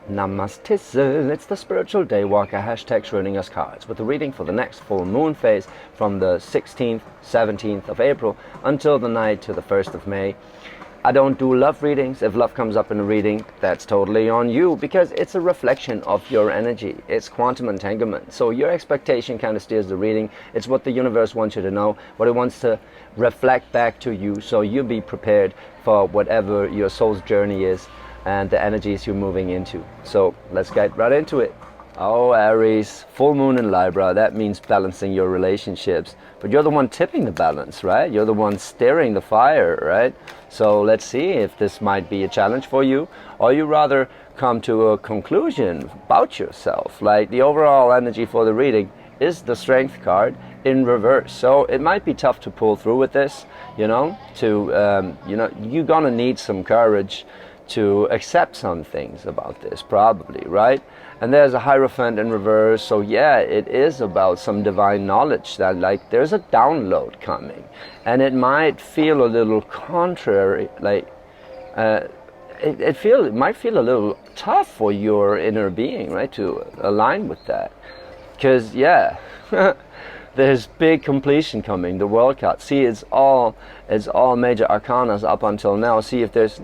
Namaste, it's the Spiritual Daywalker, hashtag Schrödinger's cards, with the reading for the next full moon phase from the 16th, 17th of April until the night to the 1st of May. I don't do love readings. If love comes up in a reading, that's totally on you, because it's a reflection of your energy. It's quantum entanglement. So your expectation kind of steers the reading. It's what the universe wants you to know, what it wants to reflect back to you, so you be prepared for whatever your soul's journey is and the energies you're moving into. So let's get right into it. Oh, Aries, full moon in Libra, that means balancing your relationships. But you're the one tipping the balance, right? You're the one stirring the fire, right? So let's see if this might be a challenge for you, or you rather come to a conclusion about yourself. Like, the overall energy for the reading is the Strength card in reverse. So it might be tough to pull through with this, you're gonna need some courage to accept some things about this, probably, right? And there's a Hierophant in reverse, so yeah, it is about some divine knowledge, that like there's a download coming, and it might feel a little contrary, like it might feel a little tough for your inner being, right, to align with that, because yeah, there's big completion coming. The World card. See, it's all major arcanas up until now. See if there's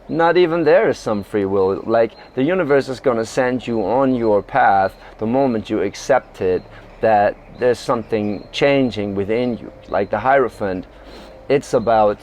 not even there is some free will. Like, the universe is going to send you on your path the moment you accept it, that there's something changing within you. Like the Hierophant, it's about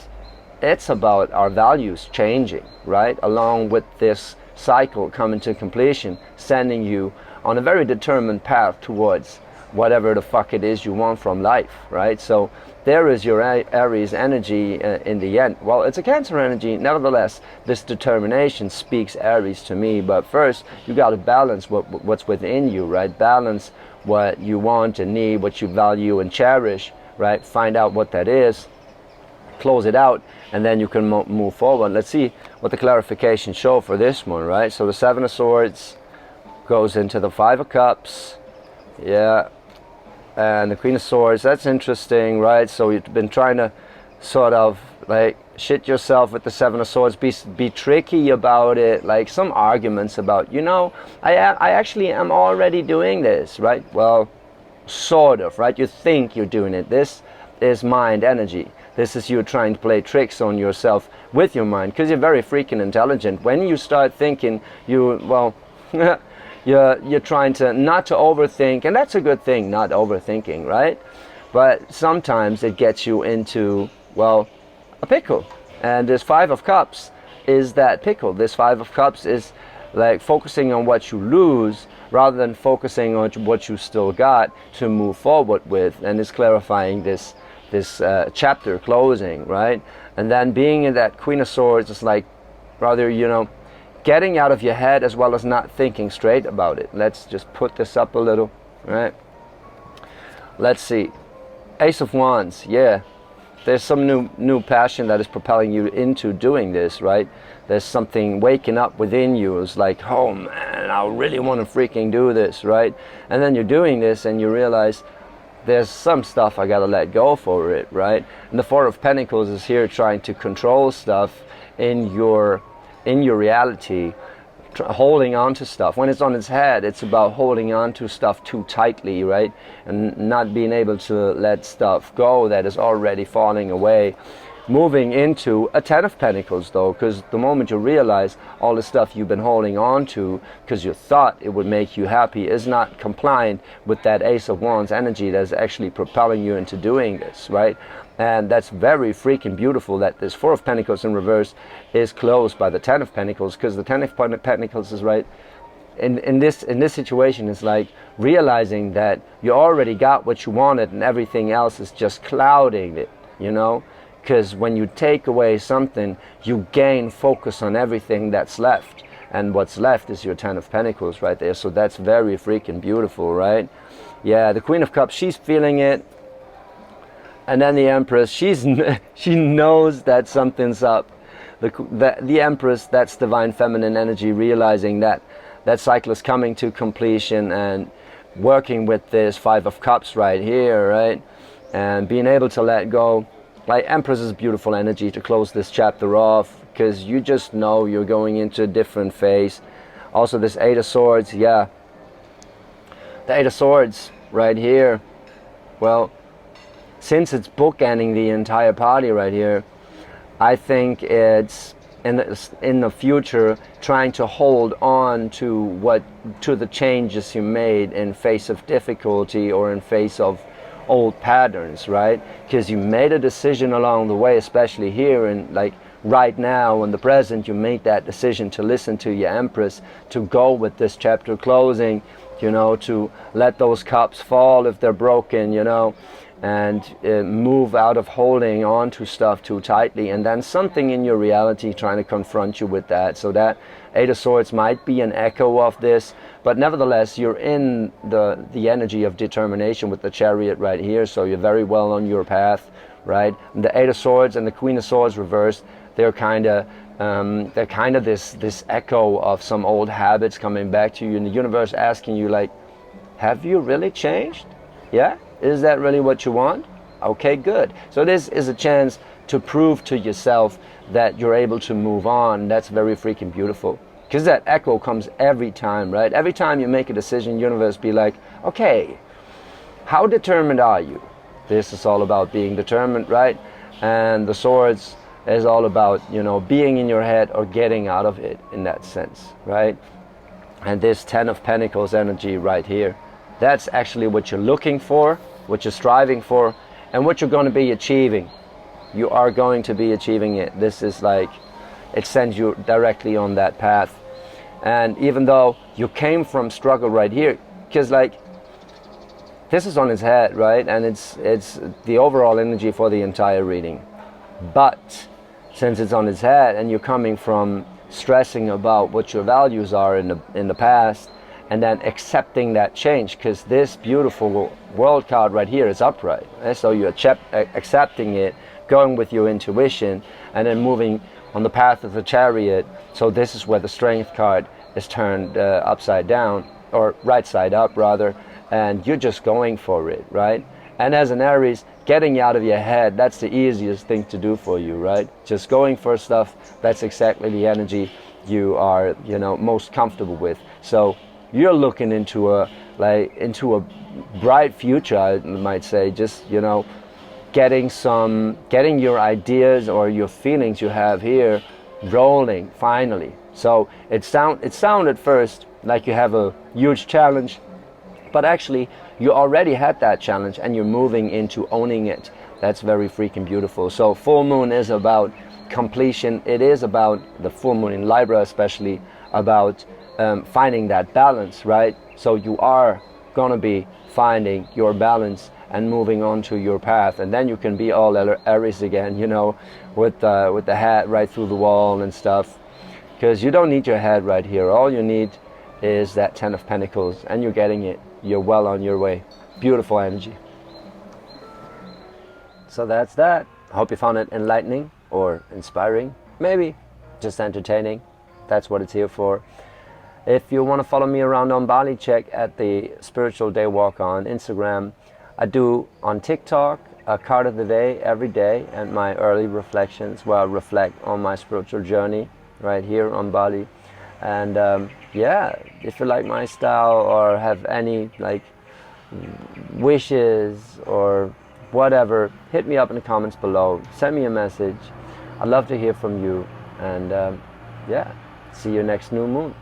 our values changing, right, along with this cycle coming to completion, sending you on a very determined path towards whatever the fuck it is you want from life, right? So there is your Aries energy in the end. Well, it's a Cancer energy. Nevertheless, this determination speaks Aries to me. But first, you got to balance what's within you, right? Balance what you want and need, what you value and cherish, right? Find out what that is, close it out, and then you can move forward. Let's see what the clarifications show for this one, right? So the Seven of Swords goes into the Five of Cups, yeah, and the Queen of Swords. That's interesting, right? So you've been trying to sort of like shit yourself with the Seven of Swords, be tricky about it, like some arguments about, I actually am already doing this, right? Well, sort of, right? You think you're doing it. This is mind energy. This is you trying to play tricks on yourself with your mind, because you're very freaking intelligent. When you start thinking, you're trying to not to overthink, and that's a good thing, not overthinking, right? But sometimes it gets you into, well, a pickle. And this Five of Cups is that pickle. This Five of Cups is like focusing on what you lose rather than focusing on what you still got to move forward with, and it's clarifying this chapter closing, right? And then being in that Queen of Swords is like, rather, getting out of your head as well as not thinking straight about it. Let's just put this up a little, right? Let's see. Ace of Wands, yeah. There's some new passion that is propelling you into doing this, right? There's something waking up within you. It's like, oh man, I really want to freaking do this, right? And then you're doing this and you realize there's some stuff I gotta let go for it, right? And the Four of Pentacles is here trying to control stuff in your reality, holding on to stuff. When it's on its head, it's about holding on to stuff too tightly, right? And not being able to let stuff go that is already falling away. Moving into a Ten of Pentacles, though, because the moment you realize all the stuff you've been holding on to because you thought it would make you happy is not compliant with that Ace of Wands energy that's actually propelling you into doing this, right? And that's very freaking beautiful that this Four of Pentacles in reverse is closed by the Ten of Pentacles, because the Ten of Pentacles is right in this situation is like realizing that you already got what you wanted and everything else is just clouding it, because when you take away something, you gain focus on everything that's left, and what's left is your Ten of Pentacles right there. So that's very freaking beautiful, right? Yeah, the Queen of Cups, she's feeling it. And then the Empress, she knows that something's up. The Empress, that's divine feminine energy, realizing that that cycle is coming to completion and working with this Five of Cups right here, right? And being able to let go. Like, Empress is beautiful energy to close this chapter off, because you just know you're going into a different phase. Also this Eight of Swords, yeah. The Eight of Swords right here, well, since it's bookending the entire party right here, I think it's in the future trying to hold on to the changes you made in face of difficulty or in face of old patterns, right? Because you made a decision along the way, especially here and like right now in the present, you made that decision to listen to your Empress, to go with this chapter closing, you know, to let those cups fall if they're broken, you know, and move out of holding on to stuff too tightly, and then something in your reality trying to confront you with that. So that Eight of Swords might be an echo of this, but nevertheless you're in the energy of determination with the Chariot right here, so you're very well on your path, right? And the Eight of Swords and the Queen of Swords reversed, they're kind of this echo of some old habits coming back to you, and the universe asking you like, have you really changed? Yeah? Is that really what you want? Okay, good. So this is a chance to prove to yourself that you're able to move on. That's very freaking beautiful. Because that echo comes every time, right? Every time you make a decision, universe be like, okay, how determined are you? This is all about being determined, right? And the Swords is all about, you know, being in your head or getting out of it in that sense, right? And this Ten of Pentacles energy right here, that's actually what you're looking for, what you're striving for, and what you're going to be achieving. You are going to be achieving it. This is like, it sends you directly on that path. And even though you came from struggle right here, because like, this is on its head, right? And it's the overall energy for the entire reading. But since it's on its head and you're coming from stressing about what your values are in the past, and then accepting that change, because this beautiful World card right here is upright. So you're accepting it, going with your intuition, and then moving on the path of the Chariot. So this is where the Strength card is turned upside down, or right side up rather, and you're just going for it, right? And as an Aries, getting out of your head, that's the easiest thing to do for you, right? Just going for stuff, that's exactly the energy you are, you know, most comfortable with. So you're looking into a bright future, I might say, just, you know, getting your ideas or your feelings you have here rolling finally. So it sounded first like you have a huge challenge, but actually you already had that challenge and you're moving into owning it. That's very freaking beautiful. So full moon is about completion. It is about the full moon in Libra, especially about finding that balance, right? So you are gonna be finding your balance and moving on to your path, and then you can be all Aries again, you know, with the hat right through the wall and stuff, because you don't need your head right here. All you need is that Ten of Pentacles, and you're getting it. You're well on your way. Beautiful energy. So that's that. I hope you found it enlightening or inspiring, maybe just entertaining. That's what it's here for. If you want to follow me around on Bali, check at the Spiritual Day Walk on Instagram. I do on TikTok a card of the day every day, and my early reflections where I reflect on my spiritual journey right here on Bali. And yeah, if you like my style or have any like wishes or whatever, hit me up in the comments below. Send me a message. I'd love to hear from you. And yeah, see you next new moon.